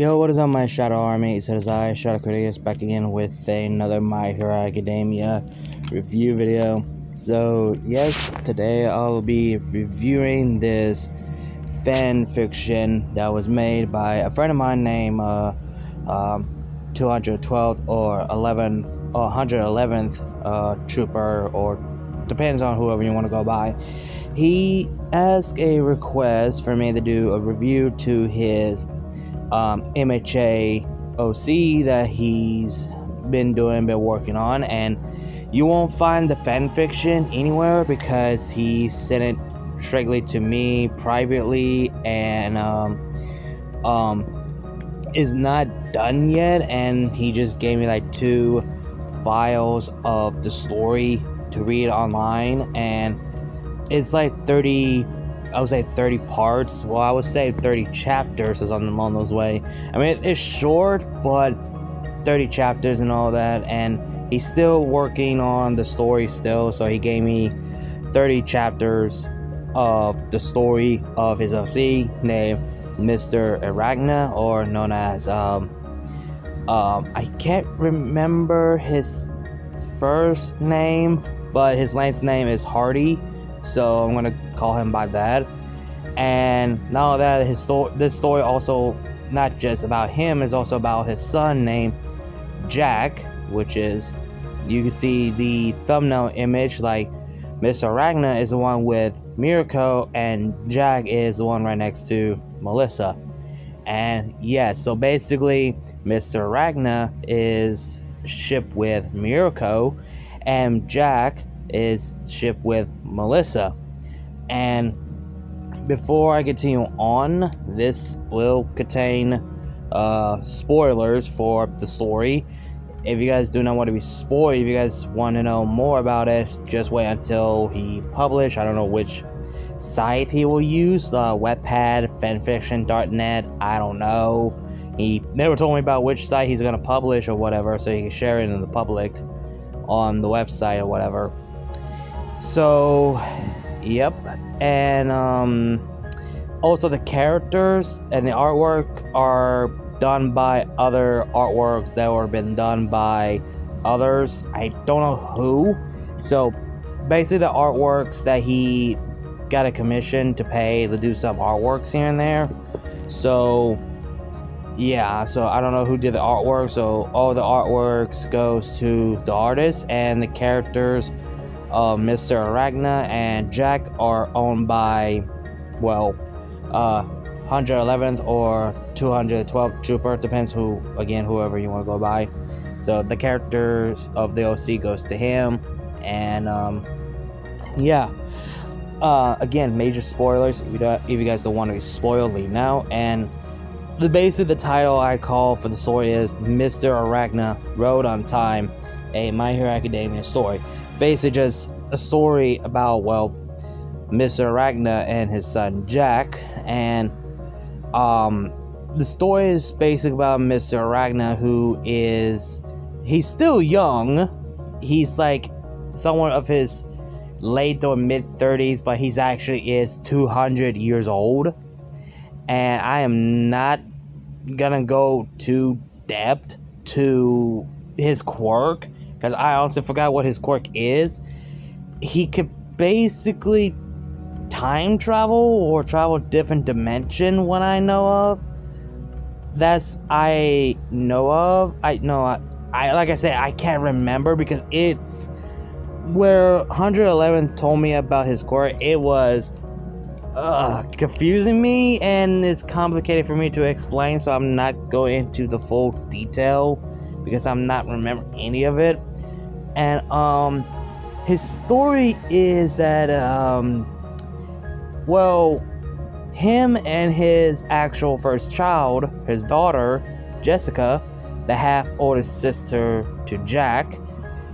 Yo, what is up, my Shadow Army? It is I, Shadow Critias, back again with another My Hero Academia review video. So, yes, today I'll be reviewing this fan fiction that was made by a friend of mine named 212th or 111th Trooper, or depends on whoever you want to go by. He asked a request for me to do a review to his MHA OC that he's been working on, and you won't find the fanfiction anywhere because he sent it straightly to me privately, and is not done yet, and he just gave me like 2 files of the story to read online, and it's like 30 parts. Well, I would say 30 chapters or something along those way. I mean, it's short, but 30 chapters and all that, and he's still working on the story still, so he gave me 30 chapters of the story of his OC named Mr. Arachnid, or known as I can't remember his first name, but his last name is Hardy, so I'm gonna call him by that. And now that this story also not just about him, is also about his son named Jack, which is, you can see the thumbnail image, like Mr. Arachnid is the one with Mirko and Jack is the one right next to Melissa. And yeah, so basically Mr. Arachnid is shipped with Mirko and Jack is shipped with Melissa. And before I continue on, this will contain spoilers for the story. If you guys do not want to be spoiled, if you guys want to know more about it, just wait until he publish. I don't know which site he will use, Wattpad, fanfiction.net, I don't know. He never told me about which site he's going to publish or whatever, so he can share it in the public on the website or whatever. So, yep. And also the characters and the artwork are done by other artworks that were been done by others. I don't know who. So basically the artworks that he got a commission to pay to do some artworks here and there. So yeah, so I don't know who did the artwork. So all the artworks goes to the artist, and the characters Mr. Arachnid and Jack are owned by, well, 111th or 212th Trooper, depends whoever you want to go by. So the characters of the OC goes to him, and yeah. Again, major spoilers. If you guys don't want to be spoiled, leave now. And the title I call for the story is Mr. Arachnid Rode on Time, a My Hero Academia story. Basically just a story about, well, Mr. Arachnid and his son Jack, and the story is basically about Mr. Arachnid, he's still young. He's like someone of his late or mid 30s, but he's actually is 200 years old. And I am not gonna go too depth to his quirk, because I honestly forgot what his quirk is. He could basically time travel or travel different dimension, what I know of. I like I said, I can't remember, because it's where 111 told me about his quirk. It was confusing me, and it's complicated for me to explain, so I'm not going into the full detail because I'm not remembering any of it. And his story is that well, him and his actual first child, his daughter Jessica, the half oldest sister to Jack,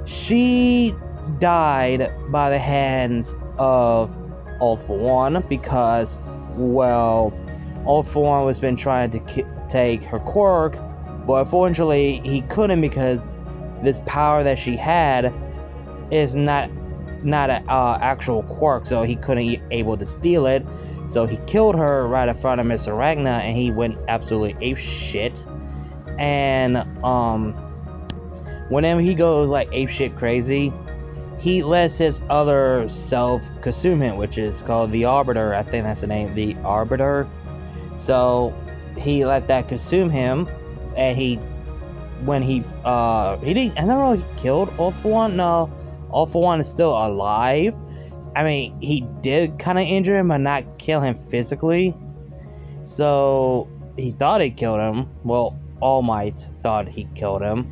she died by the hands of All For One, because, well, All For One was been trying to take her quirk, but unfortunately he couldn't, because this power that she had is not an actual quirk, so he couldn't able to steal it. So he killed her right in front of Mr. Ragna, and he went absolutely ape shit. And whenever he goes like ape shit crazy, he lets his other self consume him, which is called the Arbiter. I think that's the name, the Arbiter. So he let that consume him, and he didn't. I don't know if he killed All For One. No, All For One is still alive. I mean, he did kind of injure him, but not kill him physically. So he thought he killed him. Well, All Might thought he killed him,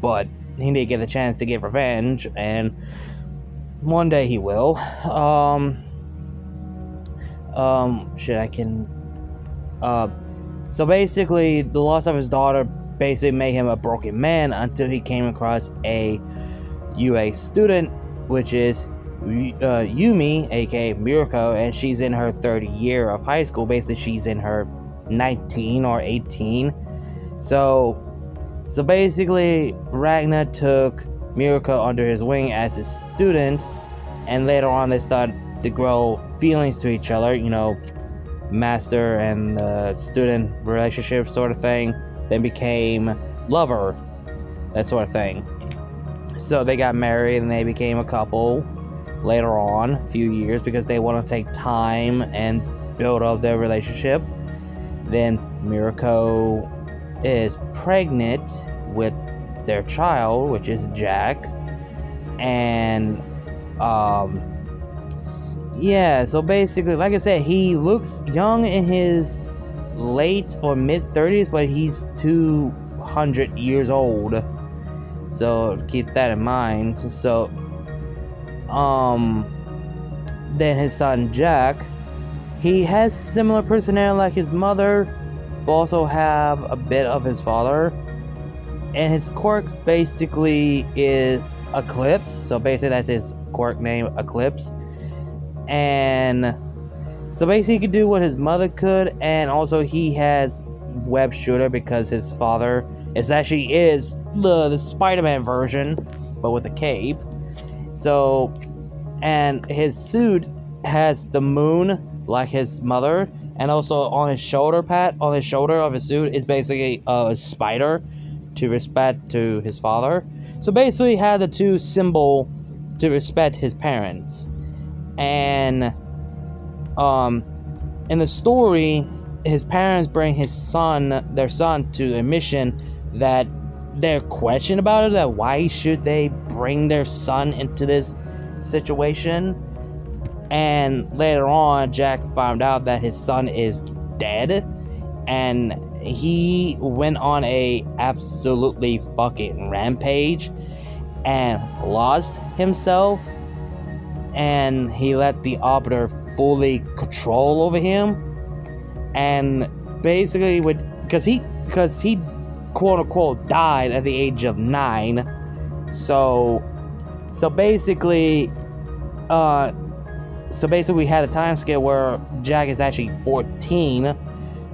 but he didn't get the chance to get revenge, and one day he will. So basically, the loss of his daughter basically made him a broken man until he came across a UA student, which is Yumi, aka Mirko, and she's in her third year of high school. Basically, she's in her 19 or 18. So basically, Ragnar took Mirko under his wing as his student, and later on they started to grow feelings to each other, you know, master and student relationship sort of thing, then became lover, that sort of thing. So they got married and they became a couple later on, a few years, because they want to take time and build up their relationship. Then Mirko is pregnant with their child, which is Jack, and so basically, like I said, he looks young in his late or mid 30s, but he's 200 years old, so keep that in mind. So then his son Jack, he has similar personality like his mother, but also have a bit of his father, and his quirk basically is Eclipse. So basically that's his quirk name, Eclipse. And so basically he could do what his mother could, and also he has web shooter because his father is the Spider-Man version, but with a cape. So, and his suit has the moon like his mother, and also on his shoulder of his suit is basically a spider to respect to his father. So basically he had the two symbol to respect his parents. And in the story, his parents bring their son to a mission that they're questioned about it, that why should they bring their son into this situation. And later on, Jack found out that his son is dead, and he went on a absolutely fucking rampage and lost himself, and he let the Arbiter fully control over him. And basically because he quote unquote died at the age of 9. So basically we had a time scale where Jack is actually 14.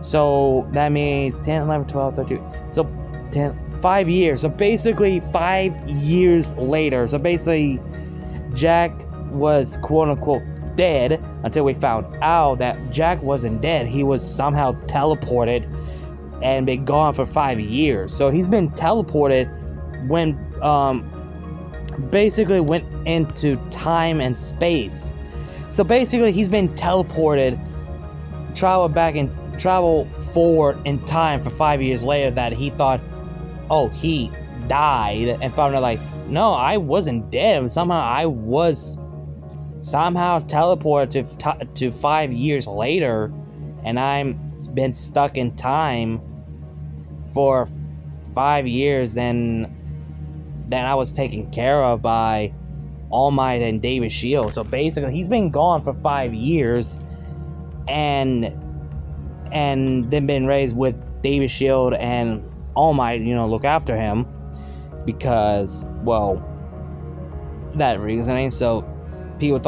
So that means 10, 11, 12, 13. So 5 years. So basically 5 years later. So basically Jack was quote unquote dead until we found out that Jack wasn't dead. He was somehow teleported and been gone for 5 years. So he's been teleported when basically went into time and space. So basically he's been teleported, travel forward in time for 5 years later, that he thought, oh, he died, and found out like, no, I wasn't dead. Somehow I was teleported to 5 years later, and I'm been stuck in time for 5 years. Then I was taken care of by All Might and David Shield. So basically he's been gone for 5 years, and then been raised with David Shield and All Might, look after him, because, well, that reasoning. So people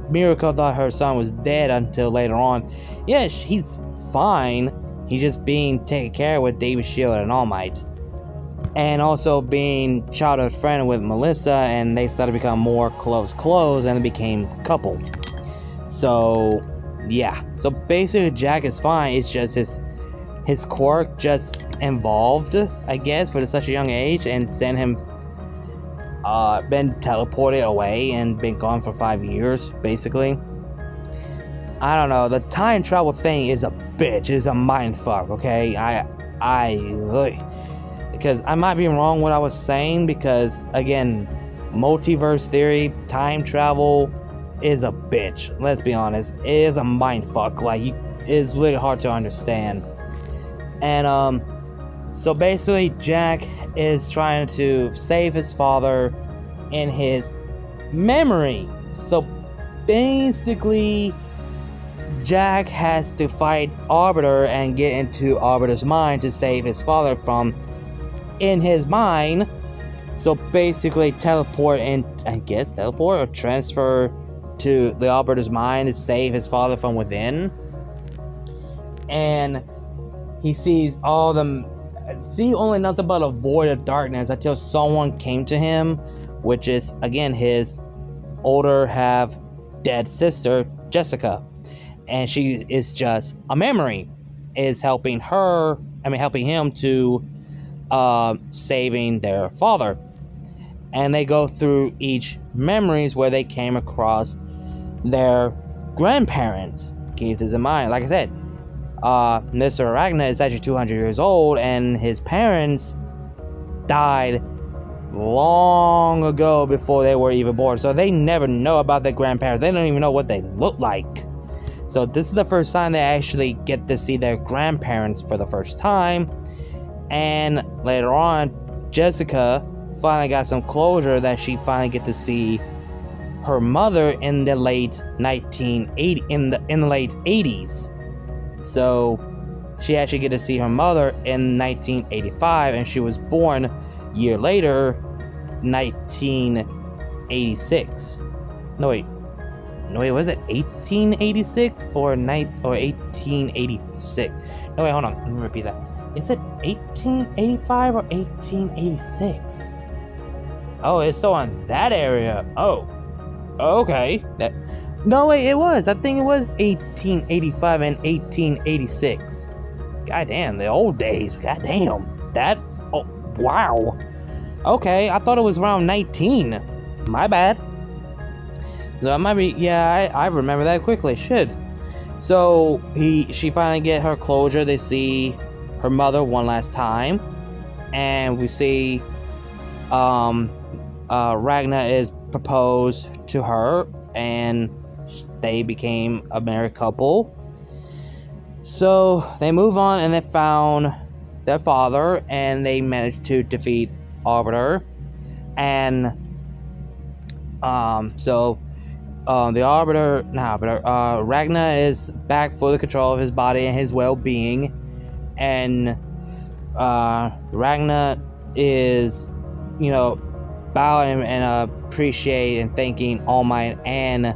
Miracle thought her son was dead until later on. Yeah, he's fine. He's just being taken care of with David Shield and All Might. And also being childhood friend with Melissa, and they started to become more close, and became a couple. So yeah. So basically, Jack is fine. It's just his quirk just evolved, I guess, for such a young age, and sent him been teleported away and been gone for 5 years, basically. I don't know. The time travel thing is a bitch. It's a mindfuck. Okay, because I might be wrong what I was saying, because again, multiverse theory, time travel is a bitch. Let's be honest. It is a mindfuck. Like, it's really hard to understand. And so basically, Jack is trying to save his father in his memory. So basically, Jack has to fight Arbiter and get into Arbiter's mind to save his father from in his mind. So basically, teleport or transfer to the Arbiter's mind to save his father from within. And he sees only nothing but a void of darkness until someone came to him, which is again his older half dead sister, Jessica. And she is just a memory, is helping him to saving their father. And they go through each memories where they came across their grandparents. Keep this in mind. Like I said, Mr. Arachnid is actually 200 years old, and his parents died long ago before they were even born. So they never know about their grandparents. They don't even know what they look like. So this is the first time they actually get to see their grandparents for the first time. And later on, Jessica finally got some closure that she finally get to see her mother in the late 1980 in the late 80s. So she actually get to see her mother in 1985, and she was born a year later, 1986. No wait, was it 1886 or 1886? No wait, hold on, let me repeat that. Is it 1885 or 1886? Oh, it's so on that area. Oh, okay. No wait, it was. I think it was 1885 and 1886. God damn, the old days. God damn. That. Oh, wow. Okay, I thought it was around 19. My bad. So I might be. Yeah, I remember that quickly. Shit. So she finally get her closure. They see her mother one last time, and we see Ragnar is proposed to her, and they became a married couple. So they move on, and they found their father, and they managed to defeat Arbiter. And the Arbiter, Ragnar is back for the control of his body and his well-being. And Ragnar is, bowing and appreciate and thanking All Might and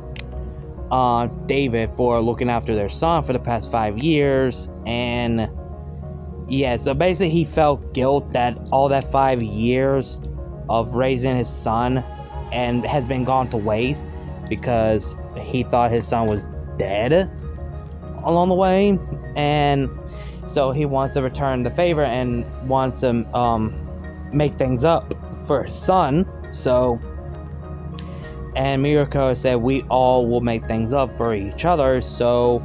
David for looking after their son for the past 5 years. And yeah, so basically he felt guilt that all that 5 years of raising his son and has been gone to waste, because he thought his son was dead along the way. And so he wants to return the favor and wants to make things up for his son. So, and Mirko said we all will make things up for each other. So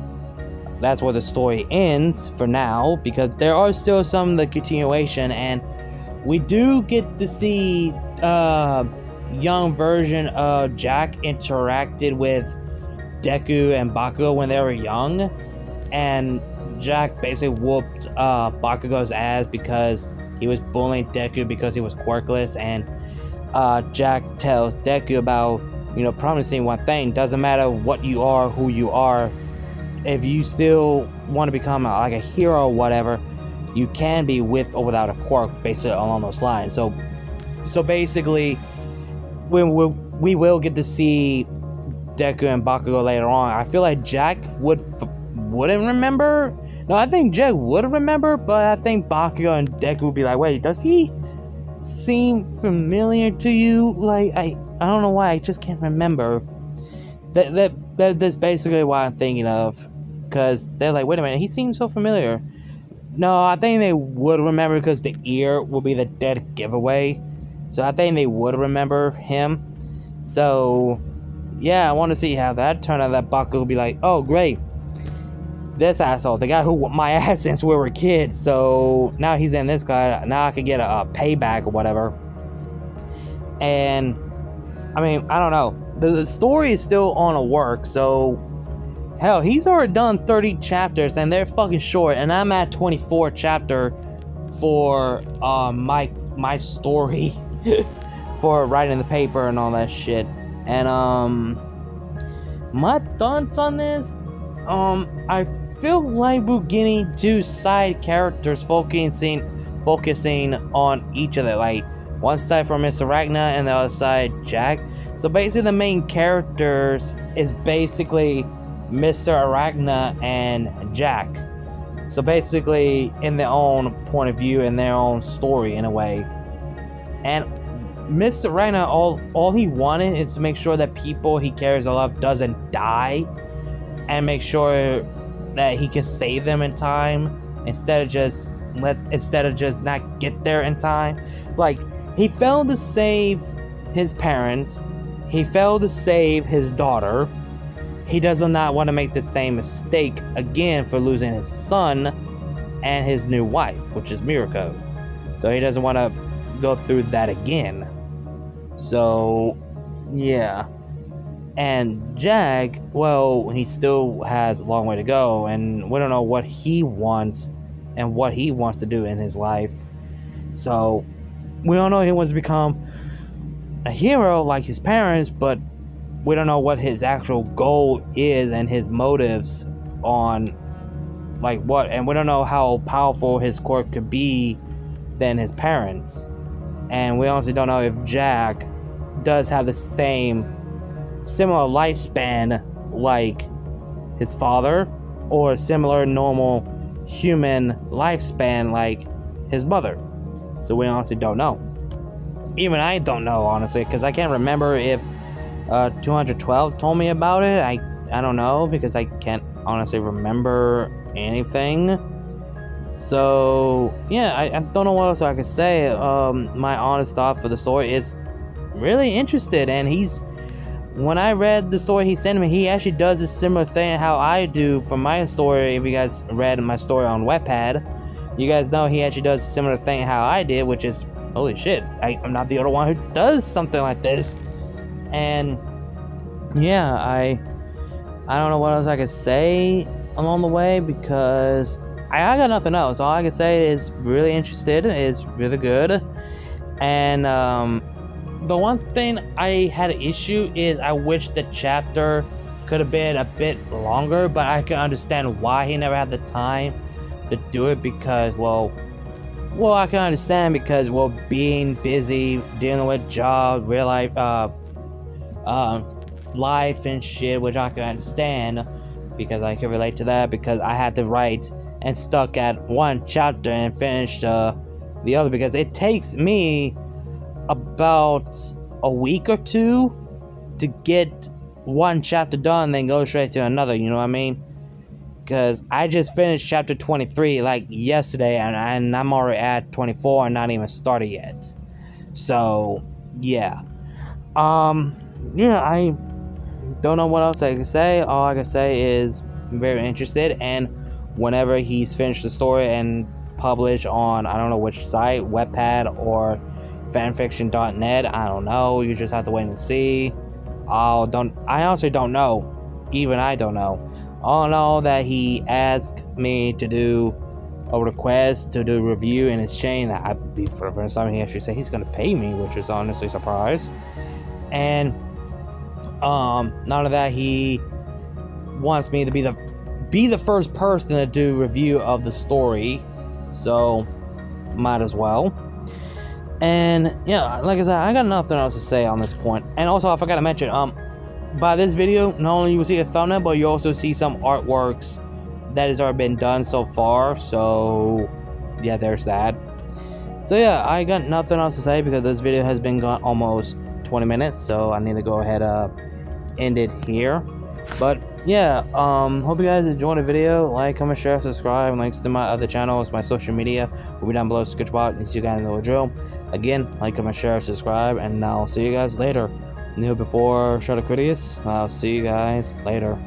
that's where the story ends for now, because there are still some of the continuation, and we do get to see young version of Jack interacted with Deku and Bakugo when they were young, and Jack basically whooped Bakugo's ass because he was bullying Deku because he was quirkless. And Jack tells Deku about, promising one thing: doesn't matter what you are, who you are, if you still want to become like a hero or whatever, you can be with or without a quirk, basically along those lines. So basically, when we will get to see Deku and Bakugo later on. I feel like Jack wouldn't remember. No, I think Jack would remember, but I think Bakugo and Deku would be like, wait, does he seem familiar to you? Like, I don't know why, I just can't remember. That's basically what I'm thinking of. because they're like, wait a minute, he seems so familiar. No, I think they would remember because the ear will be the dead giveaway. So I think they would remember him. So, yeah, I want to see how that turned out. That Baku will be like, oh, great. This asshole, the guy who whooped my ass since we were kids. So now he's in this guy. Now I could get a payback or whatever. And, I mean, I don't know. The story is still on a work, so... Hell, he's already done 30 chapters, and they're fucking short, and I'm at 24 chapter for my story for writing the paper and all that shit. And my thoughts on this, I feel like we're getting two side characters focusing on each other, like one side for Mr. Arachnid and the other side Jack. So basically the main characters is basically Mr. Arachnid and Jack. So basically in their own point of view and their own story in a way. And Mr. Arachnid, all he wanted is to make sure that people he cares a lot doesn't die, and make sure that he can save them in time instead of just not get there in time. Like, he failed to save his parents, he failed to save his daughter. He does not want to make the same mistake again for losing his son and his new wife, which is Mirko. So he doesn't want to go through that again. So, yeah. And Jack, well, he still has a long way to go, and we don't know what he wants and what he wants to do in his life. So, we don't know if he wants to become a hero like his parents, but we don't know what his actual goal is and his motives on, like, what, and we don't know how powerful his court could be than his parents. And we honestly don't know if Jack does have the similar lifespan like his father, or similar normal human lifespan like his mother. So we honestly don't know. Even I don't know, honestly, because I can't remember if 212 told me about it. I don't know, because I can't honestly remember anything. So yeah, I don't know what else I could say. My honest thought for the story is really interested, and when I read the story he sent me, he actually does a similar thing how I do for my story. If you guys read my story on Wattpad, you guys know he actually does a similar thing how I did, which is, holy shit, I'm not the only one who does something like this. And yeah, I don't know what else I could say along the way, because I got nothing else. All I can say is really interested, is really good. And the one thing I had an issue is I wish the chapter could have been a bit longer, but I can understand why he never had the time to do it, because well I can understand, because being busy dealing with job, real life life and shit, which I can understand, because I can relate to that, because I had to write and stuck at one chapter and finish the other, because it takes me about a week or two to get one chapter done, then go straight to another, you know what I mean? Because I just finished chapter 23 like yesterday, and I'm already at 24 and not even started yet. So yeah, I don't know what else I can say. All I can say is I'm very interested, and whenever he's finished the story and published on, I don't know which site, Wattpad or fanfiction.net, I don't know, you just have to wait and see. I honestly don't know. Even I don't know. All I know that he asked me to do a request to do a review in exchange that I'd be, for the first time, he actually said he's gonna pay me, which is honestly a surprise. And none of that, he wants me to be the first person to do review of the story, so might as well. And yeah, like I said, I got nothing else to say on this point. And also, I forgot to mention, by this video, not only you will see a thumbnail, but you also see some artworks that has already been done so far. So yeah, there's that. So yeah, I got nothing else to say, because this video has been gone almost 20 minutes, so I need to go ahead end it here. But yeah, hope you guys enjoyed the video. Like, comment, share, subscribe. Links to my other channels, my social media will be down below. Sketchbot, and you guys know the drill. Again, like, comment, share, subscribe, and I'll see you guys later. Before Shadow Critias, I'll see you guys later.